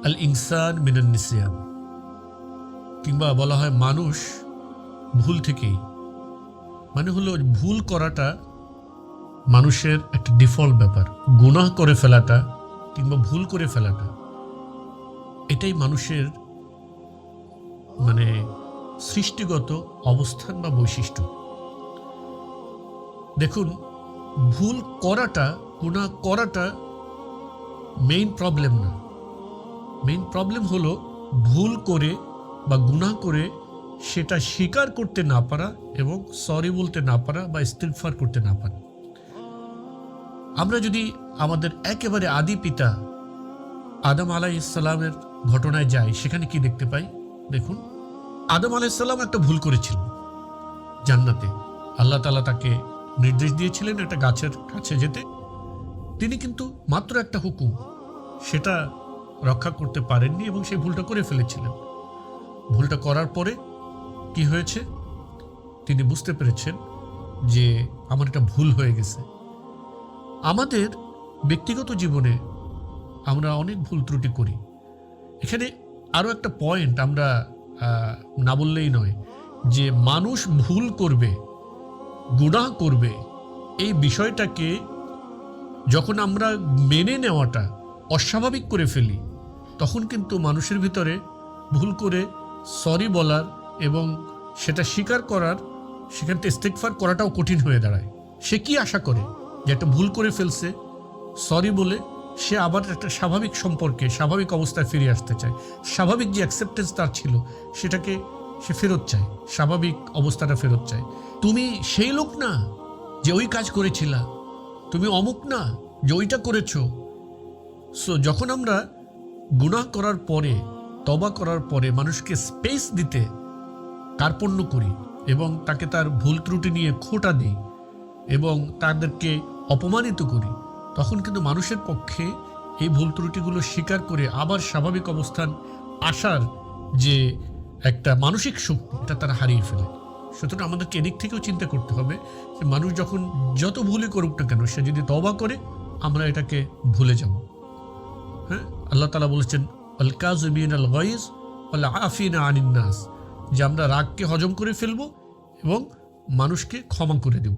আল ইনসান মিনান নিসিয়ান, কিংবা বলা হয় মানুষ ভুল থেকেই, মানে হলো ভুল করাটা মানুষের একটা ডিফল্ট ব্যাপার। গুনাহ করে ফেলাটা কিংবা ভুল করে ফেলাটা এটাই মানুষের মানে সৃষ্টিগত অবস্থান বা বৈশিষ্ট্য। দেখুন, ভুল করাটা, গুনাহ করাটা মেইন প্রবলেম না। মেইন প্রবলেম হলো ভুল করে বা গুনাহ করে সেটা স্বীকার করতে না পারা এবং সরি বলতে না পারা বা ইস্তিগফার করতে না পারা। আমরা যদি আমাদের একেবারে আদি পিতা আদম আলাইহিস সালামের ঘটনায় যাই, সেখানে কি দেখতে পাই? দেখুন, আদম আলাইহিস সালাম একটা ভুল করেছিলেন জান্নাতে। আল্লাহ তাআলা তাকে নির্দেশ দিয়েছিলেন একটা গাছের কাছে যেতে। তিনি কিন্তু মাত্র একটা হুকুম, সেটা রক্ষা করতে পারেননি এবং সেই ভুলটা করে ফেলেছিলেন। ভুলটা করার পরে কি হয়েছে? তিনি বুঝতে পেরেছেন যে আমার একটা ভুল হয়ে গেছে। আমাদের ব্যক্তিগত জীবনে আমরা অনেক ভুল ত্রুটি করি। এখানে আরও একটা পয়েন্ট আমরা না বললেই নয়, যে মানুষ ভুল করবে, গুনাহ করবে, এই বিষয়টাকে যখন আমরা মেনে নেওয়াটা অস্বাভাবিক করে ফেলি, তখন কিন্তু মানুষের ভিতরে ভুল করে সরি বলার এবং সেটা স্বীকার করার, সেখান থেকে ইস্তিগফার করাটাও কঠিন হয়ে দাঁড়ায়। সে কি আশা করে যে একটা ভুল করে ফেলছে, সরি বলে সে আবার একটা স্বাভাবিক সম্পর্কে, স্বাভাবিক অবস্থায় ফিরে আসতে চায়। স্বাভাবিক যে অ্যাকসেপ্টেন্স তার ছিল সেটাকে সে ফেরত চায়, স্বাভাবিক অবস্থাটা ফেরত চায়। তুমি সেই লোক না যে ওই কাজ করেছিলা, তুমি অমুক না যে ওইটা করেছো। সো যখন আমরা গুনাহ করার পরে, তওবা করার পরে মানুষকে স্পেস দিতে কার্পণ্য করি এবং তাকে তার ভুল ত্রুটি নিয়ে খোঁটা দিই এবং তাদেরকে অপমানিত করি, তখন কিন্তু মানুষের পক্ষে এই ভুল ত্রুটিগুলো স্বীকার করে আবার স্বাভাবিক অবস্থান আসার যে একটা মানসিক শক্তি, এটা তারা হারিয়ে ফেলে। সুতরাং আমাদেরকে এদিক থেকেও চিন্তা করতে হবে যে মানুষ যখন যত ভুলই করুক না কেন, সে যদি তওবা করে, আমরা এটাকে ভুলে যাব। হ্যাঁ, আল্লাহ তাআলা বলেছেন আল কাযিমিনাল গায়জ ওয়াল আফিনা আনিন নাস, যে আমরা রাগকে হজম করে ফেলবো এবং মানুষকে ক্ষমা করে দেব।